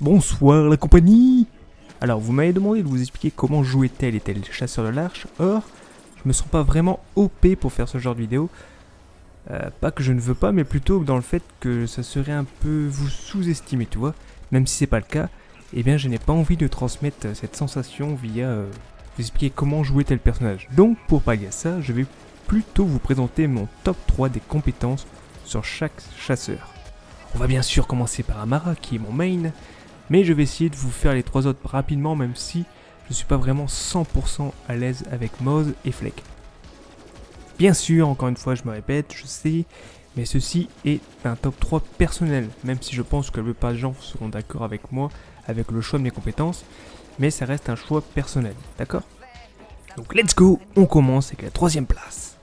Bonsoir la compagnie. Alors vous m'avez demandé de vous expliquer comment jouer tel et tel chasseur de l'arche. Or, je me sens pas vraiment OP pour faire ce genre de vidéo. Pas que je ne veux pas, mais plutôt dans le fait que ça serait un peu vous sous-estimer, tu vois. Même si c'est pas le cas, eh bien je n'ai pas envie de transmettre cette sensation via vous expliquer comment jouer tel personnage. Donc pour pallier à ça, je vais plutôt vous présenter mon top 3 des compétences sur chaque chasseur. On va bien sûr commencer par Amara qui est mon main, mais je vais essayer de vous faire les trois autres rapidement même si je ne suis pas vraiment 100% à l'aise avec Moz et Fleck. Bien sûr, encore une fois je me répète, je sais, mais ceci est un top 3 personnel, même si je pense que la plupart des gens seront d'accord avec moi avec le choix de mes compétences, mais ça reste un choix personnel, d'accord? Donc let's go, on commence avec la troisième place.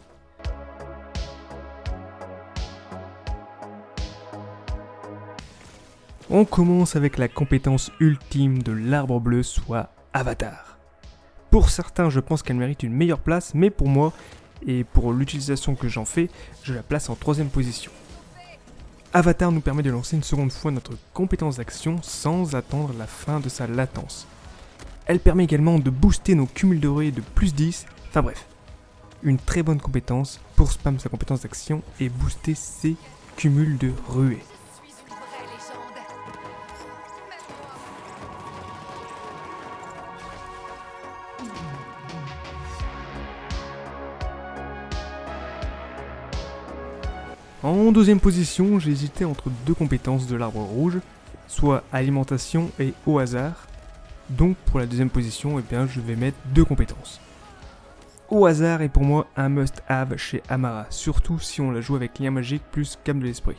On commence avec la compétence ultime de l'arbre bleu, soit Avatar. Pour certains, je pense qu'elle mérite une meilleure place, mais pour moi, et pour l'utilisation que j'en fais, je la place en troisième position. Avatar nous permet de lancer une seconde fois notre compétence d'action sans attendre la fin de sa latence. Elle permet également de booster nos cumuls de ruée de plus 10, enfin bref. Une très bonne compétence pour spam sa compétence d'action et booster ses cumuls de ruée. En deuxième position, j'ai hésité entre deux compétences de l'arbre rouge, soit alimentation et au hasard. Donc pour la deuxième position, eh bien, je vais mettre deux compétences. Au hasard est pour moi un must-have chez Amara, surtout si on la joue avec lien magique plus gamme de l'esprit.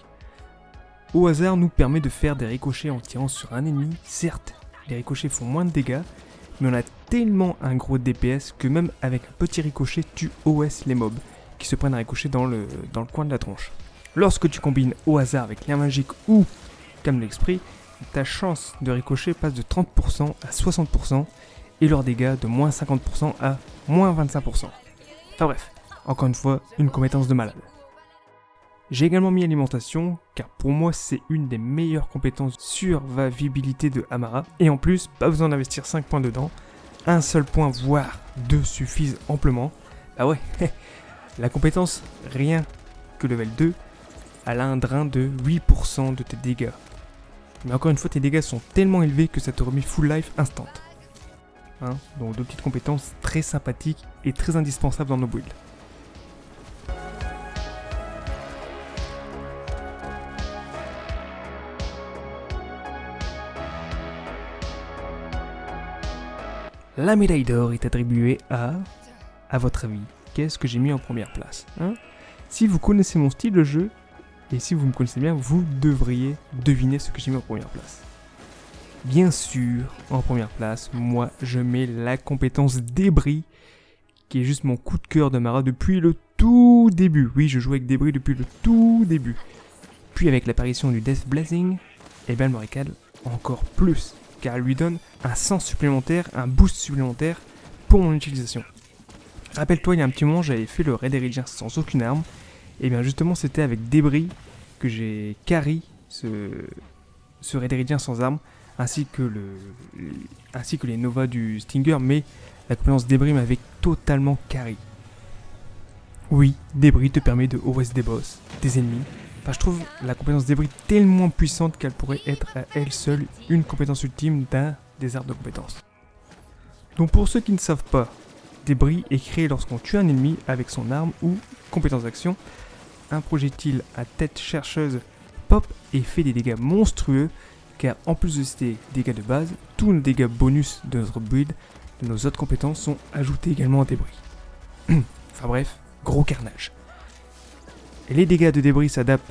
Au hasard nous permet de faire des ricochets en tirant sur un ennemi. Certes, les ricochets font moins de dégâts, mais on a tellement un gros DPS que même avec un petit ricochet, tu OS les mobs, qui se prennent un ricochet dans le coin de la tronche. Lorsque tu combines au hasard avec lien magique ou gamme de l'esprit, ta chance de ricochet passe de 30% à 60% et leurs dégâts de moins 50% à moins 25%. Enfin bref, encore une fois, une compétence de malade. J'ai également mis alimentation, car pour moi c'est une des meilleures compétences survivabilité de Amara, et en plus, pas besoin d'investir 5 points dedans, un seul point voire 2 suffisent amplement. Bah ouais, la compétence, rien que level 2, elle a un drain de 8% de tes dégâts. Mais encore une fois, tes dégâts sont tellement élevés que ça te remet full life instant. Hein, donc deux petites compétences très sympathiques et très indispensables dans nos builds. La médaille d'or est attribuée à votre avis, qu'est-ce que j'ai mis en première place, hein? Si vous connaissez mon style de jeu, et si vous me connaissez bien, vous devriez deviner ce que j'ai mis en première place. Bien sûr, en première place, moi je mets la compétence débris, qui est juste mon coup de cœur de Mara depuis le tout début. Oui, je joue avec débris depuis le tout début. Puis avec l'apparition du Death Blazing, et bien elle me régale encore plus, car elle lui donne un sens supplémentaire, un boost supplémentaire pour mon utilisation. Rappelle-toi, il y a un petit moment, j'avais fait le Raid Eridien sans aucune arme, et bien justement c'était avec débris que j'ai carry ce Raid Eridien sans arme, ainsi que les Nova du Stinger, mais la compétence débris m'avait totalement carry. Oui, débris te permet de OS des boss, des ennemis. Enfin, je trouve la compétence débris tellement puissante qu'elle pourrait être à elle seule une compétence ultime d'un des arbres de compétences. Donc pour ceux qui ne savent pas, débris est créé lorsqu'on tue un ennemi avec son arme ou compétence d'action. Un projectile à tête chercheuse pop et fait des dégâts monstrueux, car en plus de ces dégâts de base, tous les dégâts bonus de notre build, de nos autres compétences sont ajoutés également à débris. Enfin bref, gros carnage. Et les dégâts de débris s'adaptent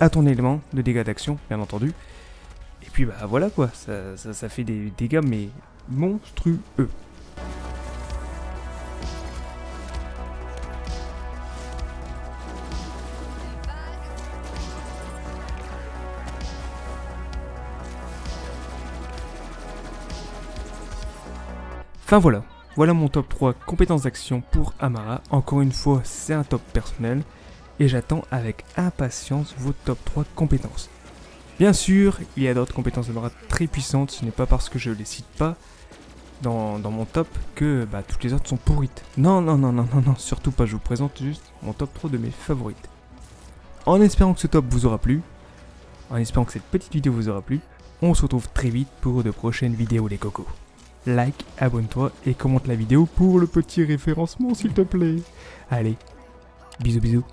à ton élément de dégâts d'action, bien entendu. Et puis bah voilà quoi, ça fait des dégâts mais monstrueux. Enfin voilà mon top 3 compétences d'action pour Amara. Encore une fois, c'est un top personnel et j'attends avec impatience vos top 3 compétences. Bien sûr, il y a d'autres compétences de bras très puissantes, ce n'est pas parce que je les cite pas dans mon top que toutes les autres sont pourrites. Non, surtout pas, je vous présente juste mon top 3 de mes favorites. En espérant que ce top vous aura plu, en espérant que cette petite vidéo vous aura plu, on se retrouve très vite pour de prochaines vidéos les cocos. Like, abonne-toi et commente la vidéo pour le petit référencement s'il te plaît. Allez, bisous bisous.